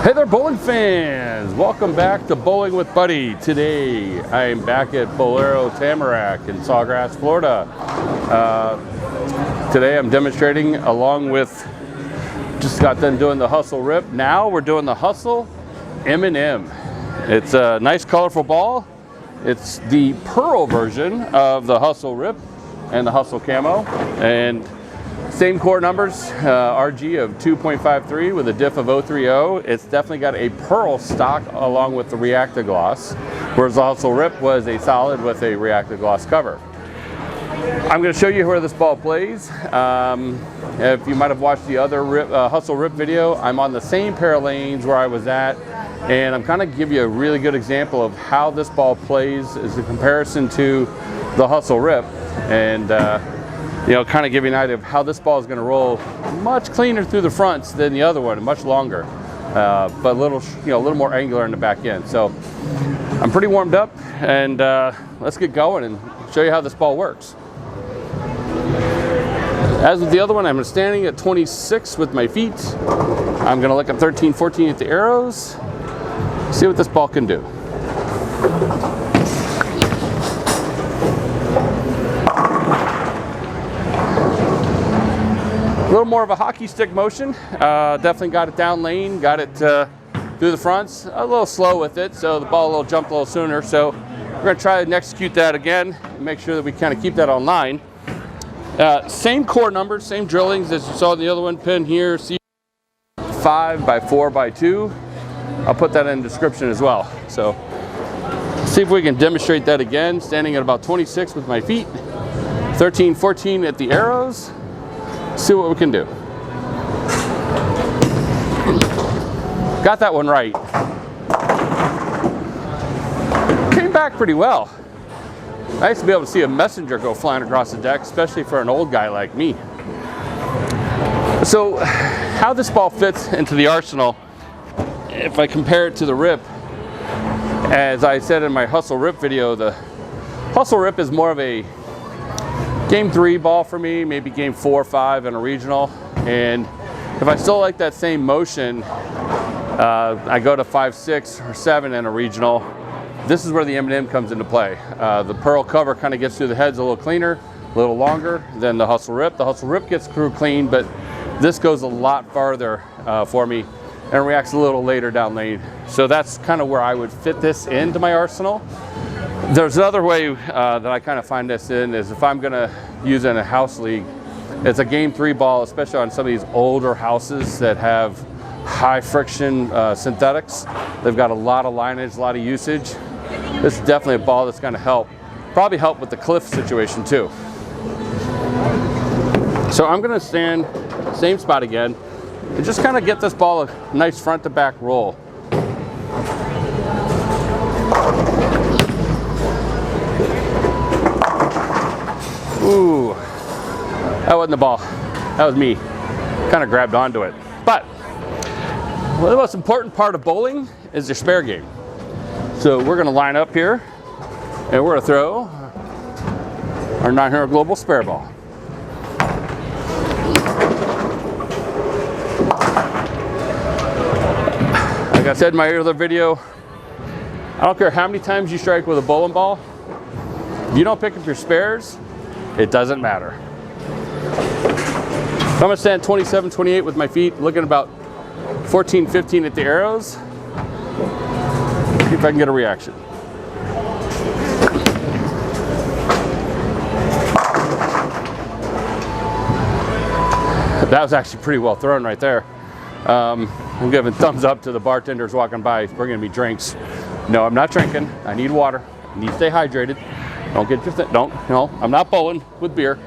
Hey there, bowling fans! Welcome back to Bowling with Buddy. Today, I'm back at Bolero Tamarack in Sawgrass, Florida. Today, I'm demonstrating along with, just got done doing the Hustle Rip. Now, we're doing the Hustle M&M. It's a nice, colorful ball. It's the Pearl version of the Hustle Rip and the Hustle Camo. And same core numbers, RG of 2.53 with a diff of 030. It's definitely got a pearl stock along with the reactive gloss, whereas the Hustle Rip was a solid with a reactive gloss cover. I'm going to show you where this ball plays. If you might have watched the other Hustle Rip video, I'm on the same pair of lanes where I was at, and I'm kind of give you a really good example of how this ball plays as a comparison to the Hustle Rip, and you know, kind of give you an idea of how this ball is going to roll much cleaner through the fronts than the other one, much longer, but a little, a little more angular in the back end. So I'm pretty warmed up, and let's get going and show you how this ball works. As with the other one, I'm standing at 26 with my feet. I'm going to look at 13, 14 at the arrows, see what this ball can do. A little more of a hockey stick motion. Definitely got it down lane, got it through the fronts. A little slow with it, so the ball jumped a little sooner. So we're going to try and execute that again and make sure that we kind of keep that on line. Same core numbers, same drillings as you saw in the other one. Pin here, see 5x4x2. I'll put that in the description as well. So see if we can demonstrate that again. Standing at about 26 with my feet, 13, 14 at the arrows. See what we can do. Got that one right. Came back pretty well. Nice to be able to see a messenger go flying across the deck, especially for an old guy like me. So, how this ball fits into the arsenal, if I compare it to the Rip, as I said in my Hustle Rip video, the Hustle Rip is more of a Game 3 ball for me, maybe Game 4 or 5 in a regional. And if I still like that same motion, I go to 5, 6, or 7 in a regional. This is where the M&M comes into play. The Pearl cover kind of gets through the heads a little cleaner, a little longer than the Hustle Rip. The Hustle Rip gets through clean, but this goes a lot farther for me and reacts a little later down lane. So that's kind of where I would fit this into my arsenal. There's another way that I kind of find this in is if I'm going to use it in a house league, it's a Game 3 ball, especially on some of these older houses that have high friction synthetics. They've got a lot of lineage, a lot of usage. This is definitely a ball that's going to probably help with the cliff situation too. So I'm going to stand same spot again and just kind of get this ball a nice front to back roll. Ooh, that wasn't the ball. That was me. Kind of grabbed onto it. But well, the most important part of bowling is your spare game. So we're going to line up here, and we're going to throw our 900 Global spare ball. Like I said in my other video, I don't care how many times you strike with a bowling ball. If you don't pick up your spares, it doesn't matter. So I'm going to stand 27, 28 with my feet, looking about 14, 15 at the arrows. See if I can get a reaction. That was actually pretty well thrown right there. I'm giving thumbs up to the bartenders walking by, bringing me drinks. No, I'm not drinking. I need water. I need to stay hydrated. Don't get your no, I'm not bowling with beer.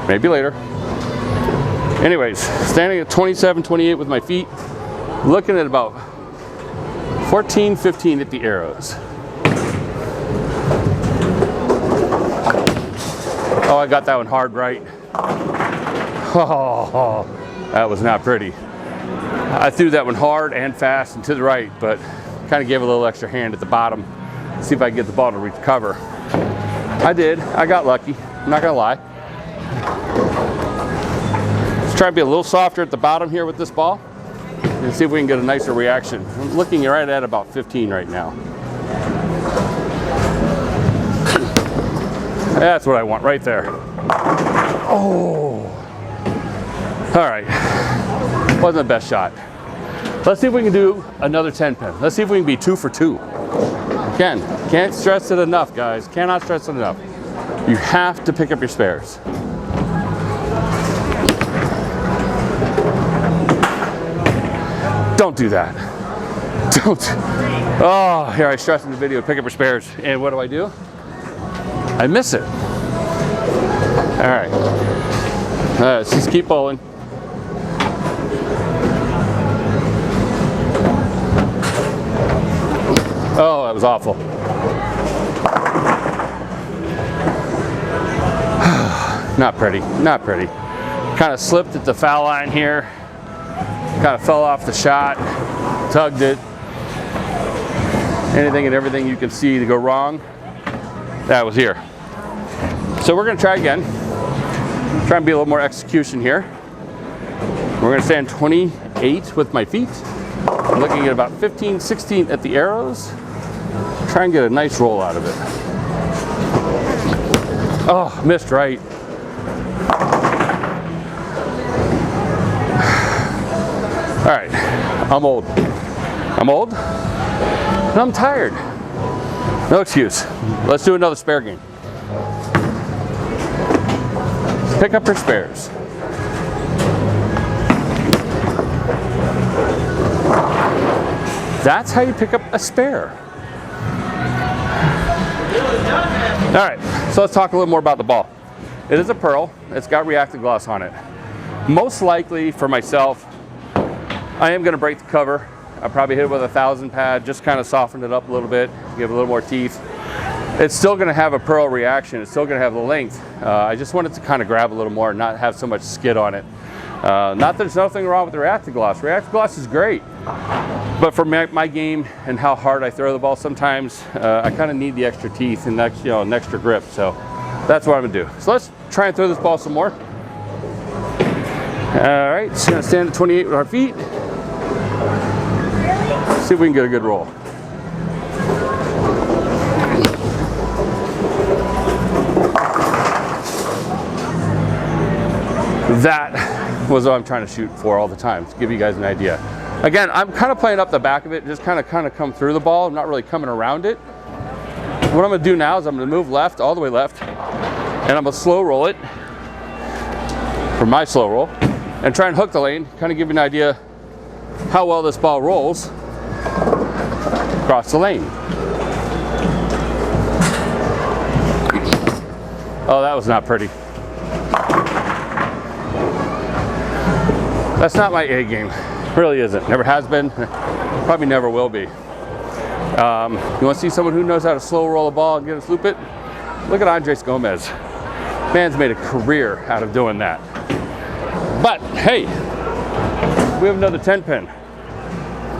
Maybe later. Anyways, standing at 27, 28 with my feet, looking at about 14, 15 at the arrows. Oh, I got that one hard right. Oh, that was not pretty. I threw that one hard and fast and to the right, but kind of gave a little extra hand at the bottom. See if I can get the ball to recover. I did. I got lucky. I'm not gonna lie. Let's try to be a little softer at the bottom here with this ball. and see if we can get a nicer reaction. I'm looking right at about 15 right now. That's what I want right there. Oh. All right. Wasn't the best shot. Let's see if we can do another 10 pin. Let's see if we can be 2 for 2. Again, can't stress it enough, guys. Cannot stress it enough. You have to pick up your spares. Don't do that. Don't. Oh, here I stress in the video, pick up your spares. And what do? I miss it. All right. Let's just keep bowling. Oh, that was awful. Not pretty, not pretty. Kind of slipped at the foul line here. Kind of fell off the shot, tugged it. Anything and everything you can see to go wrong, that was here. So we're gonna try again. Try and be a little more execution here. We're gonna stand 28 with my feet. I'm looking at about 15, 16 at the arrows. Try and get a nice roll out of it. Oh, missed right. All right, I'm old. I'm old, and I'm tired. No excuse. Let's do another spare game. Pick up your spares. That's how you pick up a spare. All right, so let's talk a little more about the ball. It is a pearl. It's got reactive gloss on it. Most likely for myself, I am going to break the cover. I'll probably hit it with a 1000 pad, just kind of soften it up a little bit, give it a little more teeth. It's still going to have a pearl reaction. It's still going to have the length. I just want it to kind of grab a little more and not have so much skid on it. Not that there's nothing wrong with the reactive gloss. Reactive gloss is great. But for my game and how hard I throw the ball sometimes, I kind of need the extra teeth and an extra grip. So that's what I'm going to do. So let's try and throw this ball some more. All right, so going to stand at 28 with our feet. See if we can get a good roll. That was what I'm trying to shoot for all the time, to give you guys an idea. Again, I'm kind of playing up the back of it, just kind of come through the ball. I'm not really coming around it. What I'm going to do now is I'm going to move left, all the way left, and I'm going to slow roll it, for my slow roll, and try and hook the lane, kind of give you an idea how well this ball rolls across the lane. Oh, that was not pretty. That's not my A game. Really isn't. Never has been. Probably never will be. You want to see someone who knows how to slow roll a ball and get us loop it? Look at Andres Gomez. Man's made a career out of doing that. But hey, we have another 10 pin.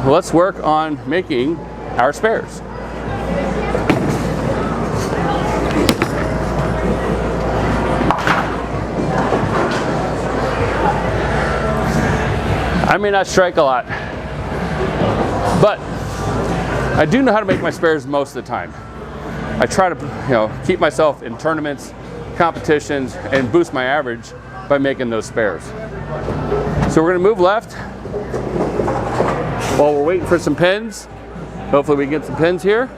Let's work on making our spares. I may not strike a lot, but I do know how to make my spares most of the time. I try to, keep myself in tournaments, competitions, and boost my average by making those spares. So we're gonna move left while we're waiting for some pins. Hopefully we can get some pins here.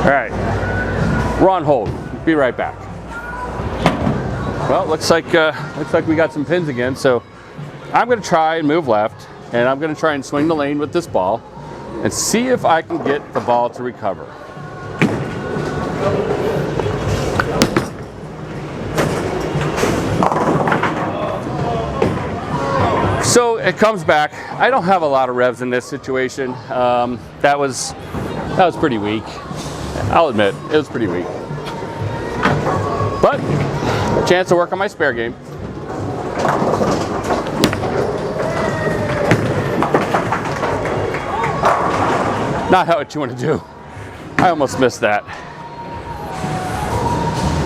All right, we're on hold. Be right back. Well, looks like we got some pins again. So I'm going to try and move left, and I'm going to try and swing the lane with this ball and see if I can get the ball to recover. So it comes back. I don't have a lot of revs in this situation. That was pretty weak. I'll admit, it was pretty weak. But a chance to work on my spare game. Not what you want to do. I almost missed that.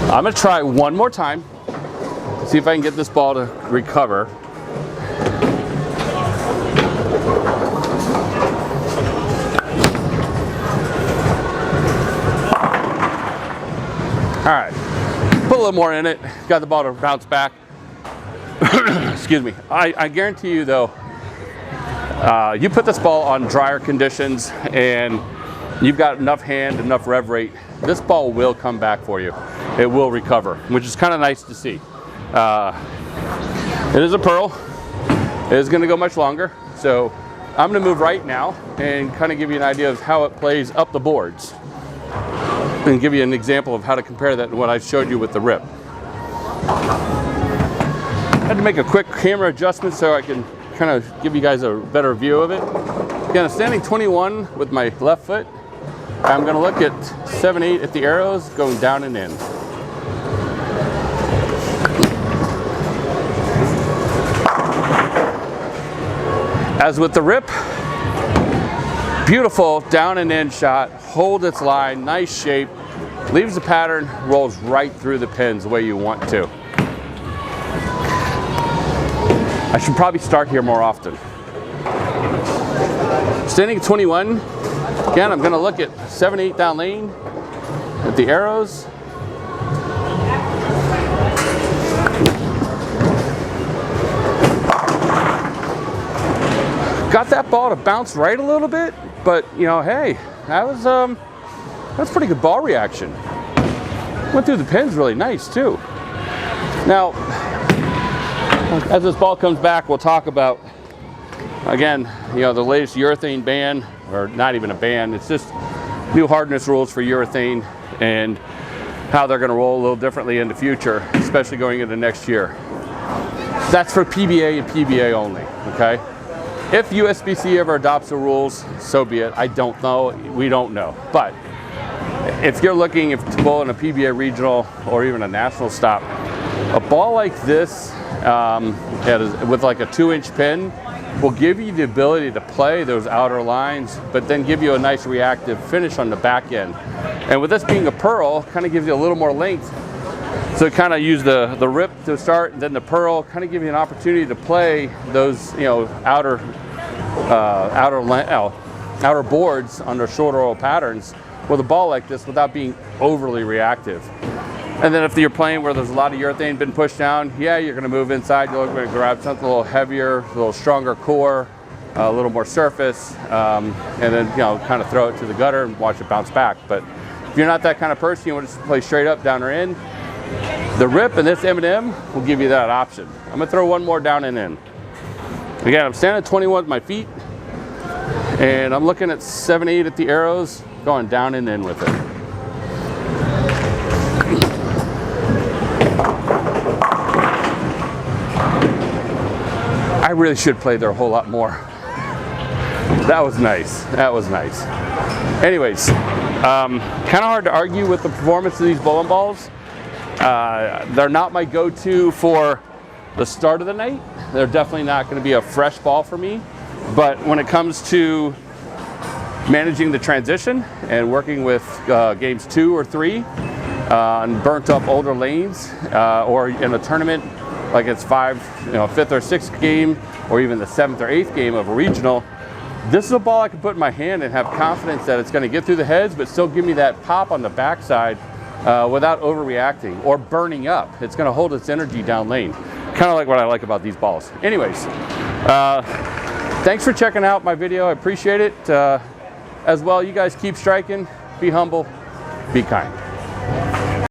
I'm going to try one more time, see if I can get this ball to recover. little more in it, got the ball to bounce back. Excuse me. I guarantee you though, you put this ball on drier conditions and you've got enough hand, enough rev rate, this ball will come back for you. It will recover, which is kind of nice to see. It is a Pearl. It is going to go much longer. So I'm going to move right now and kind of give you an idea of how it plays up the boards and give you an example of how to compare that to what I showed you with the Rip. I had to make a quick camera adjustment so I can kind of give you guys a better view of it. Again, I'm standing 21 with my left foot. I'm going to look at 7/8 at the arrows going down and in. As with the Rip, beautiful down and in shot, hold its line, nice shape, leaves the pattern, rolls right through the pins the way you want to. I should probably start here more often. Standing at 21, again, I'm going to look at 7/8 down lane at the arrows. Got that ball to bounce right a little bit, but you know, hey, that's pretty good ball reaction. Went through the pins really nice too. Now, as this ball comes back, we'll talk about, again, you know, the latest urethane ban, or not even a ban, it's just new hardness rules for urethane and how they're going to roll a little differently in the future, especially going into next year. That's for PBA and PBA only, okay? If USBC ever adopts the rules, so be it. I don't know, we don't know. But if you're looking to bowl in a PBA regional or even a national stop, a ball like this with like a 2-inch pin will give you the ability to play those outer lines, but then give you a nice reactive finish on the back end. And with this being a Pearl, kind of gives you a little more length. So kind of use the Rip to start, and then the Pearl, kind of give you an opportunity to play those, you know, outer boards under shorter roll patterns with a ball like this without being overly reactive. And then if you're playing where there's a lot of urethane been pushed down, yeah, you're going to move inside. You're going to grab something a little heavier, a little stronger core, a little more surface, and then, you know, kind of throw it to the gutter and watch it bounce back. But if you're not that kind of person, you want to just play straight up, down or in, the Rip and this M&M will give you that option. I'm going to throw one more down and in. Again, I'm standing at 21 with my feet, and I'm looking at 7/8 at the arrows, going down and in with it. I really should play there a whole lot more. That was nice. That was nice. Anyways, kind of hard to argue with the performance of these bowling balls. They're not my go-to for the start of the night. They're definitely not going to be a fresh ball for me. But when it comes to managing the transition and working with games 2 or 3 on burnt up older lanes, or in a tournament like it's 5th or 6th game, or even the 7th or 8th game of a regional, this is a ball I can put in my hand and have confidence that it's going to get through the heads, but still give me that pop on the backside without overreacting or burning up. It's going to hold its energy down lane. Kind of like what I like about these balls. Anyways, thanks for checking out my video. I appreciate it. As well, you guys keep striking, be humble, be kind.